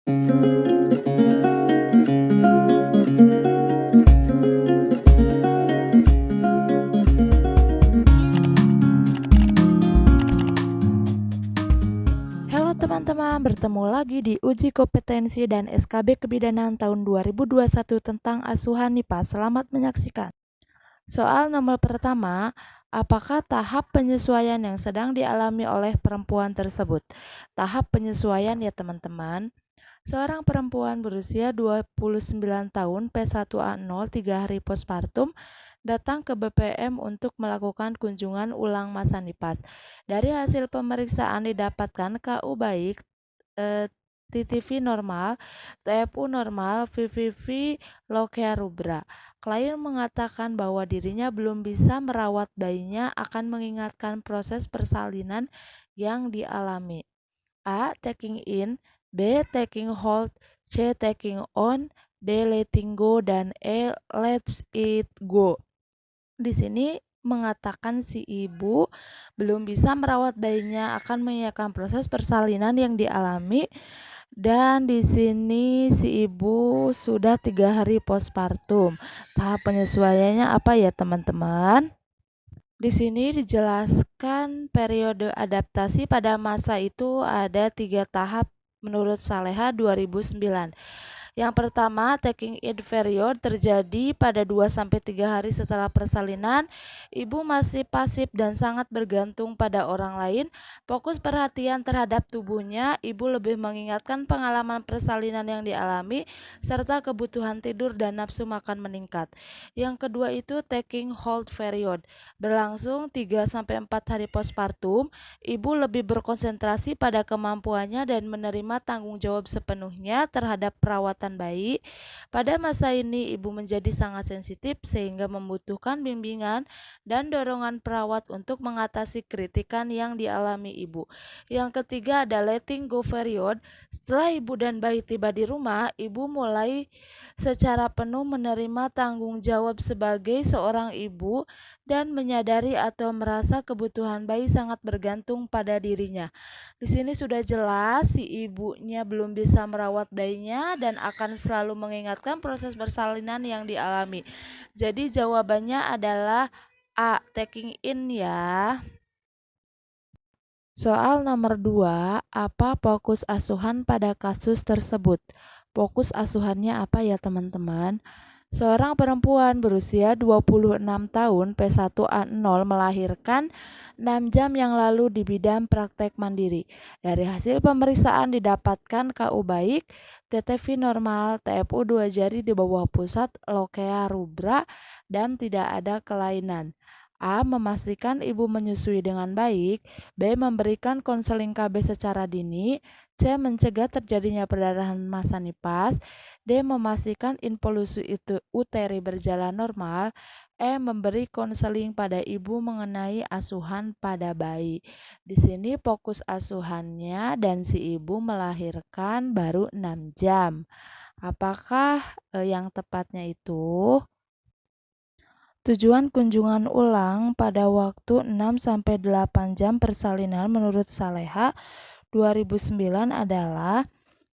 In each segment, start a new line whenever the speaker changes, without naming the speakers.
Halo teman-teman, bertemu lagi di Uji Kompetensi dan SKB Kebidanan tahun 2021 tentang asuhan NIPA. Selamat menyaksikan. Soal nomor pertama, apakah tahap penyesuaian yang sedang dialami oleh perempuan tersebut? Tahap penyesuaian ya teman-teman. Seorang perempuan berusia 29 tahun P1A0 3 hari postpartum datang ke BPM untuk melakukan kunjungan ulang masa nipas. Dari hasil pemeriksaan didapatkan KU baik, TTV normal, TFU normal, VVV lochia rubra. Klien mengatakan bahwa dirinya belum bisa merawat bayinya akan mengingatkan proses persalinan yang dialami. A. Taking in, B. Taking hold, C. Taking on, D. Letting go, dan E. Let's it go. Di sini mengatakan si ibu belum bisa merawat bayinya akan mengiyakan proses persalinan yang dialami, dan di sini si ibu sudah 3 hari postpartum. Tahap penyesuaiannya apa ya teman-teman? Di sini dijelaskan periode adaptasi pada masa itu ada 3 tahap menurut Saleha 2009. Yang pertama, taking in period terjadi pada 2-3 hari setelah persalinan. Ibu masih pasif dan sangat bergantung pada orang lain. Fokus perhatian terhadap tubuhnya. Ibu lebih mengingatkan pengalaman persalinan yang dialami serta kebutuhan tidur dan nafsu makan meningkat. Yang kedua itu taking hold period. Berlangsung 3-4 hari postpartum. Ibu lebih berkonsentrasi pada kemampuannya dan menerima tanggung jawab sepenuhnya terhadap perawatan bayi. Pada masa ini, ibu menjadi sangat sensitif sehingga membutuhkan bimbingan dan dorongan perawat untuk mengatasi kritikan yang dialami ibu. Yang ketiga ada letting go period. Setelah ibu dan bayi tiba di rumah, ibu mulai secara penuh menerima tanggung jawab sebagai seorang ibu dan menyadari atau merasa kebutuhan bayi sangat bergantung pada dirinya. Di sini sudah jelas si ibunya belum bisa merawat bayinya dan akan selalu mengingatkan proses persalinan yang dialami. Jadi jawabannya adalah A, taking in ya. Soal nomor 2, apa fokus asuhan pada kasus tersebut? Fokus asuhannya apa ya teman-teman? Seorang perempuan berusia 26 tahun P1A0 melahirkan 6 jam yang lalu di bidang praktek mandiri. Dari hasil pemeriksaan didapatkan KU baik, TTV normal, TFU 2 jari di bawah pusat, lochia rubra, dan tidak ada kelainan. A. Memastikan ibu menyusui dengan baik. B. Memberikan konseling KB secara dini. C. Mencegah terjadinya perdarahan masa nipas. D. Memastikan involusi uteri berjalan normal. E. Memberi konseling pada ibu mengenai asuhan pada bayi. Di sini fokus asuhannya dan si ibu melahirkan baru 6 jam. Apakah yang tepatnya itu? Tujuan kunjungan ulang pada waktu 6-8 jam persalinan menurut Saleha 2009 adalah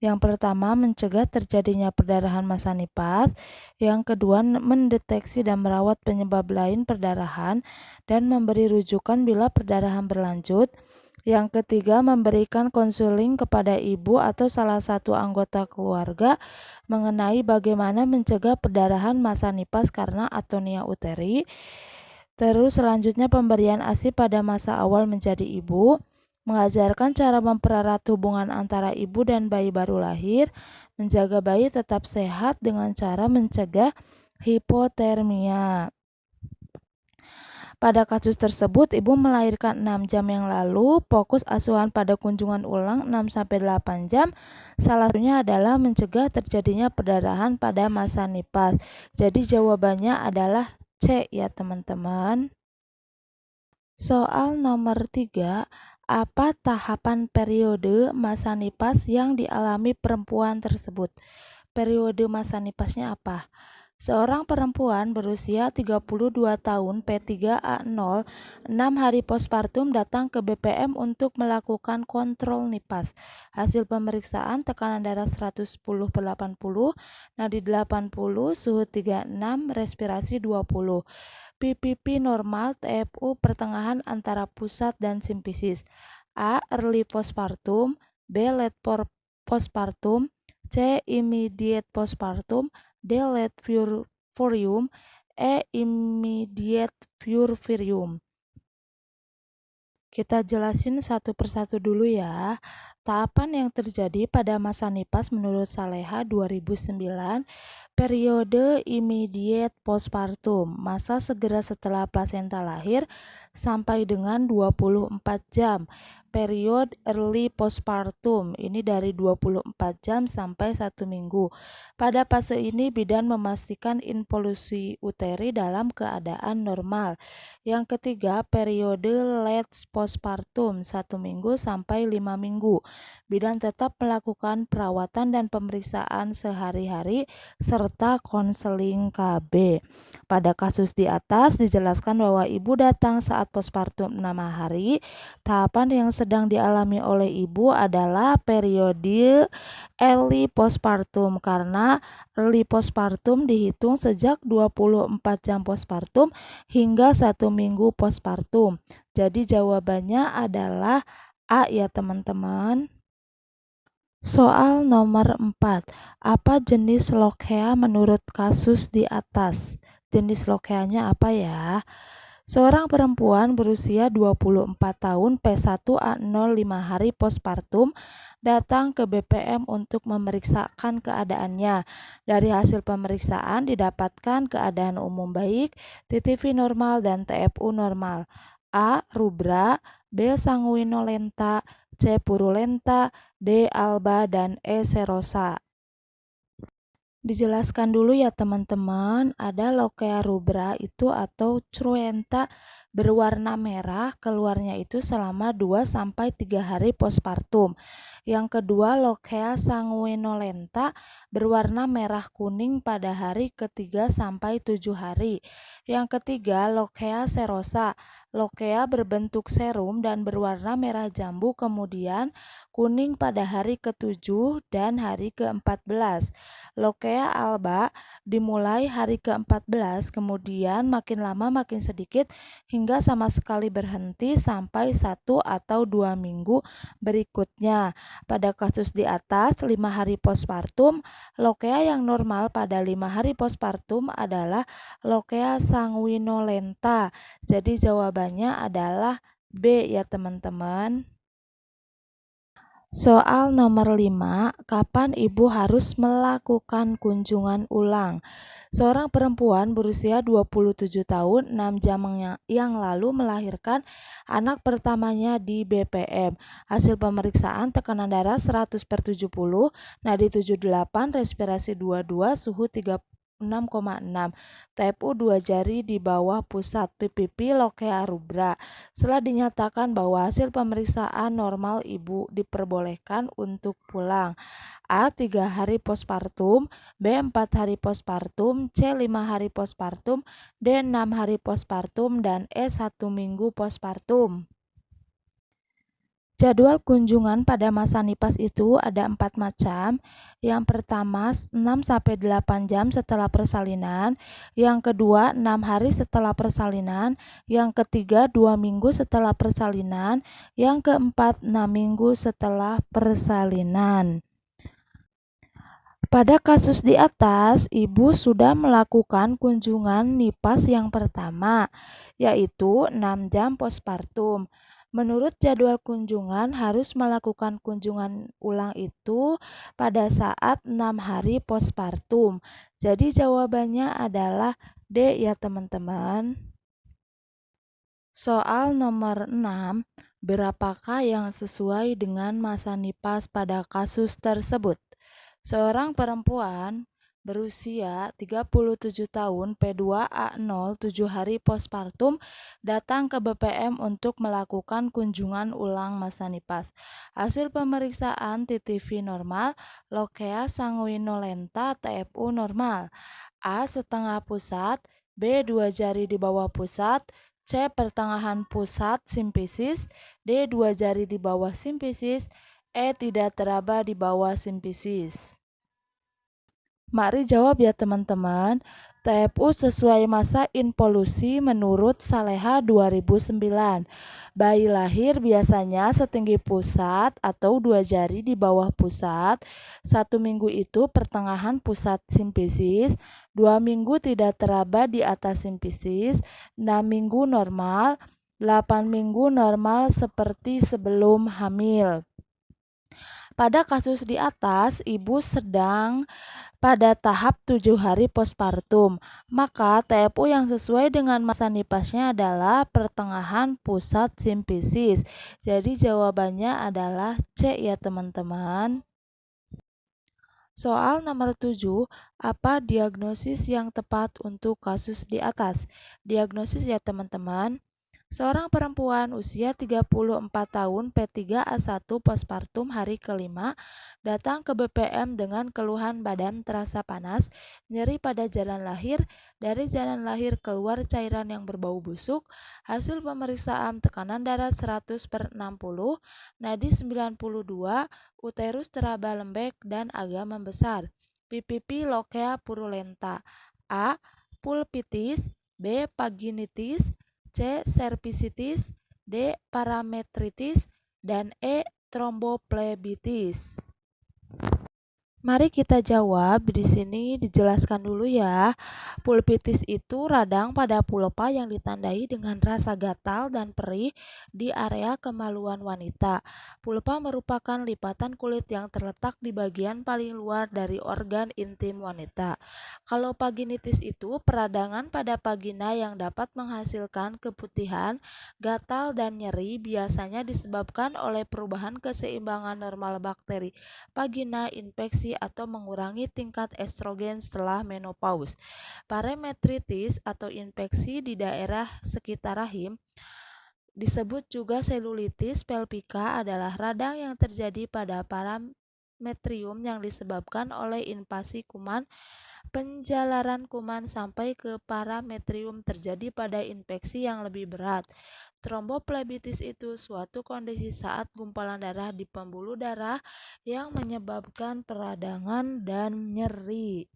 yang pertama, mencegah terjadinya perdarahan masa nipas. Yang kedua, mendeteksi dan merawat penyebab lain perdarahan dan memberi rujukan bila perdarahan berlanjut. Yang ketiga, memberikan konseling kepada ibu atau salah satu anggota keluarga mengenai bagaimana mencegah perdarahan masa nipas karena atonia uteri. Terus selanjutnya pemberian ASI pada masa awal menjadi ibu. Mengajarkan cara mempererat hubungan antara ibu dan bayi baru lahir, menjaga bayi tetap sehat dengan cara mencegah hipotermia. Pada kasus tersebut, ibu melahirkan 6 jam yang lalu, fokus asuhan pada kunjungan ulang 6-8 jam, salah satunya adalah mencegah terjadinya perdarahan pada masa nipas. Jadi jawabannya adalah C ya teman-teman. Soal nomor 3, apa tahapan periode masa nipas yang dialami perempuan tersebut? Periode masa nipasnya apa? Seorang perempuan berusia 32 tahun P3A0 6 hari pospartum datang ke BPM untuk melakukan kontrol nipas. Hasil pemeriksaan tekanan darah 110/80, nadi 80, suhu 36, respirasi 20. PPP normal, TFU pertengahan antara pusat dan simpisis. A. Early postpartum, B. Late postpartum, C. Immediate postpartum, D. Late furium, E. Immediate furium. Kita jelasin satu persatu dulu ya. Tahapan yang terjadi pada masa nipas menurut Saleha 2009, periode immediate postpartum, masa segera setelah plasenta lahir sampai dengan 24 jam. Period early postpartum, ini dari 24 jam sampai 1 minggu. Pada fase ini bidan memastikan involusi uteri dalam keadaan normal. Yang ketiga, periode late postpartum 1 minggu sampai 5 minggu. Bidan tetap melakukan perawatan dan pemeriksaan sehari-hari serta konseling KB. Pada kasus di atas dijelaskan bahwa ibu datang saat postpartum 6 hari. Tahapan yang sedang dialami oleh ibu adalah periode early postpartum karena early postpartum dihitung sejak 24 jam postpartum hingga 1 minggu postpartum. Jadi jawabannya adalah A ya teman-teman. Soal nomor 4. Apa jenis lokhea menurut kasus di atas? Jenis lokheanya apa ya? Seorang perempuan berusia 24 tahun P1A0 5 hari postpartum datang ke BPM untuk memeriksakan keadaannya. Dari hasil pemeriksaan didapatkan keadaan umum baik, TTV normal dan TFU normal. A. Rubra, B. sanguinolenta, C. purulenta, D. alba, dan E. serosa. Dijelaskan dulu ya teman-teman, ada lokhea rubra itu atau cruenta berwarna merah, keluarnya itu selama 2-3 hari postpartum. Yang kedua, lokhea sanguinolenta berwarna merah kuning pada hari ke-3-7 hari. Yang ketiga, lokhea serosa, lokhea berbentuk serum dan berwarna merah jambu kemudian kuning pada hari ke-7 dan hari ke-14. Lokhea alba dimulai hari ke-14, kemudian makin lama makin sedikit hingga sama sekali berhenti sampai 1 atau 2 minggu berikutnya. Pada kasus di atas 5 hari postpartum, lokhea yang normal pada 5 hari postpartum adalah lokhea sanguinolenta. Jadi jawabannya adalah B ya teman-teman. Soal nomor 5, kapan ibu harus melakukan kunjungan ulang? Seorang perempuan berusia 27 tahun 6 jam yang lalu melahirkan anak pertamanya di BPM. Hasil pemeriksaan tekanan darah 100/70, nadi 78, respirasi 22, suhu 36,6, TFU 2 jari di bawah pusat, PPP lokhea rubra. Setelah dinyatakan bahwa hasil pemeriksaan normal, ibu diperbolehkan untuk pulang. A. 3 hari postpartum, B. 4 hari postpartum, C. 5 hari postpartum, D. 6 hari postpartum, dan E. 1 minggu postpartum. Jadwal kunjungan pada masa nipas itu ada 4 macam. Yang pertama 6-8 jam setelah persalinan. Yang kedua 6 hari setelah persalinan. Yang ketiga 2 minggu setelah persalinan. Yang keempat 6 minggu setelah persalinan. Pada kasus di atas, ibu sudah melakukan kunjungan nipas yang pertama, yaitu 6 jam postpartum. Menurut jadwal kunjungan harus melakukan kunjungan ulang itu pada saat 6 hari postpartum. Jadi jawabannya adalah D ya teman-teman. Soal nomor 6, berapakah yang sesuai dengan masa nipas pada kasus tersebut? Seorang perempuan berusia 37 tahun P2A0 7 hari postpartum datang ke BPM untuk melakukan kunjungan ulang masa nipas. Hasil pemeriksaan TTV normal, lokhea sanguinolenta, TFU normal. A. Setengah pusat, B. Dua jari di bawah pusat, C. Pertengahan pusat simfisis, D. Dua jari di bawah simfisis, E. Tidak teraba di bawah simfisis. Mari jawab ya teman-teman. TFU sesuai masa involusi menurut Saleha 2009. Bayi lahir biasanya setinggi pusat atau dua jari di bawah pusat. 1 minggu itu pertengahan pusat simfisis. 2 minggu tidak teraba di atas simfisis. 6 minggu normal. 8 minggu normal seperti sebelum hamil. Pada kasus di atas, ibu sedang pada tahap 7 hari postpartum, maka TFU yang sesuai dengan masa nipasnya adalah pertengahan pusat simfisis. Jadi jawabannya adalah C ya teman-teman. Soal nomor 7, apa diagnosis yang tepat untuk kasus di atas? Diagnosis ya teman-teman. Seorang perempuan usia 34 tahun P3A1 postpartum hari kelima datang ke BPM dengan keluhan badan terasa panas, nyeri pada jalan lahir, dari jalan lahir keluar cairan yang berbau busuk, hasil pemeriksaan tekanan darah 100/60, nadi 92, uterus teraba lembek dan agak membesar. PPP Lochia purulenta. A. Pulpitis, B. Vaginitis, C. Cervicitis, D. Parametritis, dan E. Tromboplebitis. Mari kita jawab. Di sini dijelaskan dulu ya. Pulpitis itu radang pada pulpa yang ditandai dengan rasa gatal dan perih di area kemaluan wanita. Pulpa merupakan lipatan kulit yang terletak di bagian paling luar dari organ intim wanita. Kalau vaginitis itu peradangan pada vagina yang dapat menghasilkan keputihan, gatal, dan nyeri, biasanya disebabkan oleh perubahan keseimbangan normal bakteri vagina, infeksi, atau mengurangi tingkat estrogen setelah menopause. Parametritis atau infeksi di daerah sekitar rahim disebut juga selulitis pelvika adalah radang yang terjadi pada parametrium yang disebabkan oleh invasi kuman. Penjalaran kuman sampai ke parametrium terjadi pada infeksi yang lebih berat. Tromboplebitis itu suatu kondisi saat gumpalan darah di pembuluh darah yang menyebabkan peradangan dan nyeri.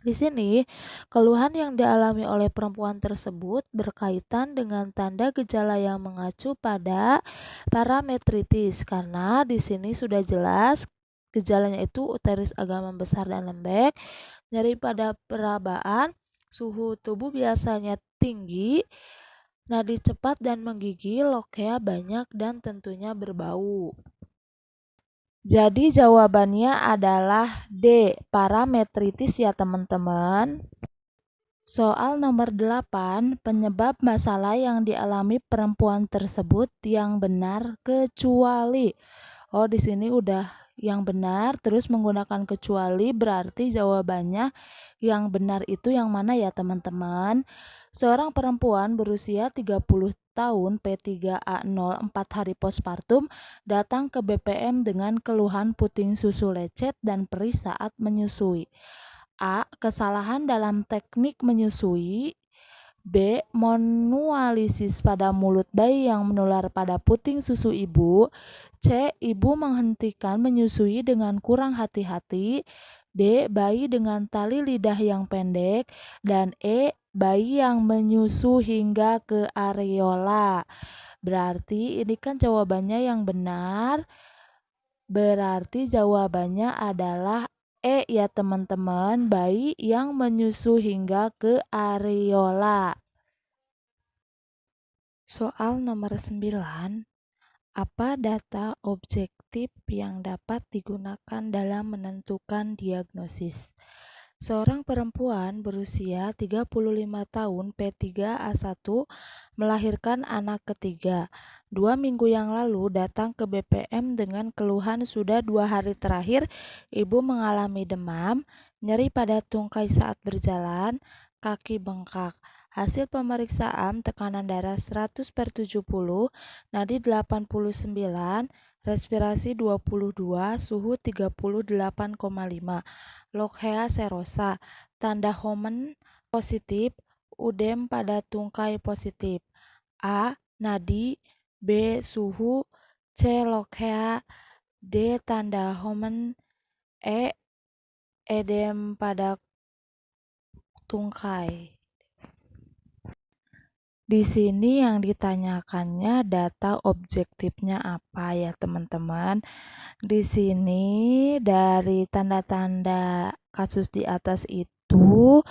Di sini, keluhan yang dialami oleh perempuan tersebut berkaitan dengan tanda gejala yang mengacu pada parametritis, karena di sini sudah jelas gejalanya itu uterus agak membesar dan lembek, nyeri pada perabaan, suhu tubuh biasanya tinggi, nadi cepat dan menggigil, lochia banyak, dan tentunya berbau. Jadi jawabannya adalah D, parametritis ya teman-teman. Soal nomor 8, penyebab masalah yang dialami perempuan tersebut yang benar kecuali. Oh, di sini udah yang benar, terus menggunakan kecuali, berarti jawabannya yang benar itu yang mana ya teman-teman? Seorang perempuan berusia 30 tahun P3A0 4 hari postpartum datang ke BPM dengan keluhan puting susu lecet dan perih saat menyusui. A. Kesalahan dalam teknik menyusui. B. Manualisis pada mulut bayi yang menular pada puting susu ibu. C. Ibu menghentikan menyusui dengan kurang hati-hati. D. Bayi dengan tali lidah yang pendek. Dan E. Bayi yang menyusu hingga ke areola. Berarti ini kan jawabannya yang benar. Berarti jawabannya adalah E ya teman-teman, bayi yang menyusu hingga ke areola. Soal nomor 9. Apa data objektif yang dapat digunakan dalam menentukan diagnosis? Seorang perempuan berusia 35 tahun P3A1 melahirkan anak ketiga. 2 minggu yang lalu datang ke BPM dengan keluhan sudah 2 hari terakhir ibu mengalami demam, nyeri pada tungkai saat berjalan, kaki bengkak. Hasil pemeriksaan tekanan darah 100/70, nadi 89, respirasi 22, suhu 38,5. Lochia serosa. tanda Homen positif, udem pada tungkai positif. A. Nadi, B. Suhu, C. Lokhea, D. Tanda Homen, E. Edem pada tungkai. Di sini yang ditanyakannya data objektifnya apa ya teman-teman. Di sini dari tanda-tanda kasus di atas itu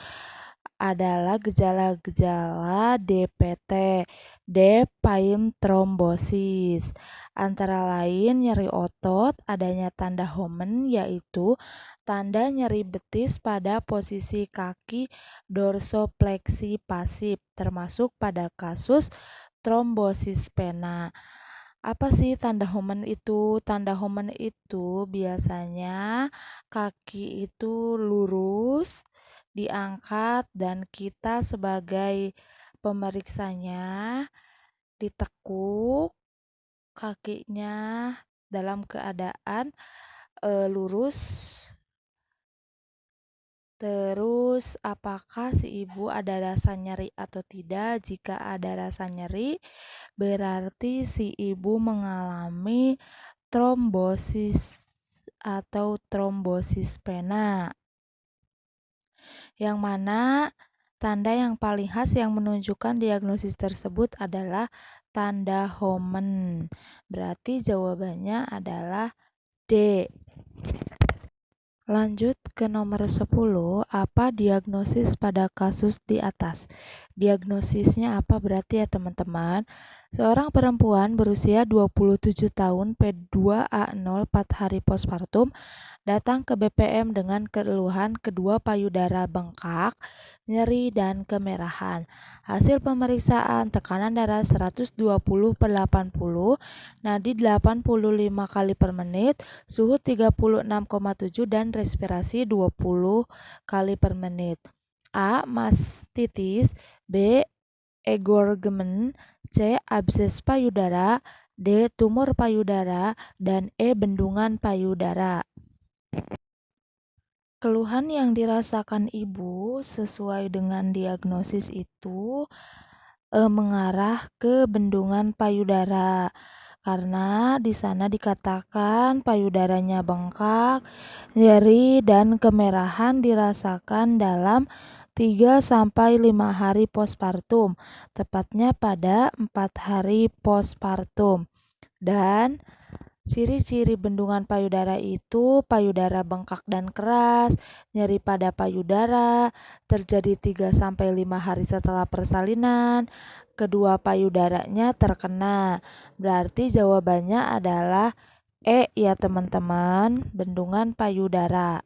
adalah gejala-gejala DPT, deep-vein thrombosis. Antara lain nyeri otot, adanya tanda Homen yaitu tanda nyeri betis pada posisi kaki dorsopleksi pasif, termasuk pada kasus trombosis vena. Apa sih tanda Homen itu? Tanda Homen itu biasanya kaki itu lurus, diangkat, dan kita sebagai pemeriksanya ditekuk kakinya dalam keadaan lurus. Terus, apakah si ibu ada rasa nyeri atau tidak? Jika ada rasa nyeri, berarti si ibu mengalami trombosis atau trombosis vena. Yang mana tanda yang paling khas yang menunjukkan diagnosis tersebut adalah tanda Homen. Berarti jawabannya adalah D. Lanjut ke nomor 10, apa diagnosis pada kasus di atas? Diagnosisnya apa berarti ya teman-teman? Seorang perempuan berusia 27 tahun P2A0 4 hari postpartum datang ke BPM dengan keluhan kedua payudara bengkak, nyeri, dan kemerahan. Hasil pemeriksaan tekanan darah 120/80, nadi 85 kali per menit, suhu 36,7 dan respirasi 20 kali per menit. A. Mastitis, B. Engorgement, C. Abses payudara, D. Tumor payudara, dan E. Bendungan payudara. Keluhan yang dirasakan ibu sesuai dengan diagnosis itu mengarah ke bendungan payudara. Karena di sana dikatakan payudaranya bengkak, nyeri, dan kemerahan dirasakan dalam 3-5 hari postpartum, tepatnya pada 4 hari postpartum. Dan ciri-ciri bendungan payudara itu payudara bengkak dan keras, nyeri pada payudara, terjadi 3-5 hari setelah persalinan, kedua payudaranya terkena. Berarti jawabannya adalah E ya teman-teman, bendungan payudara.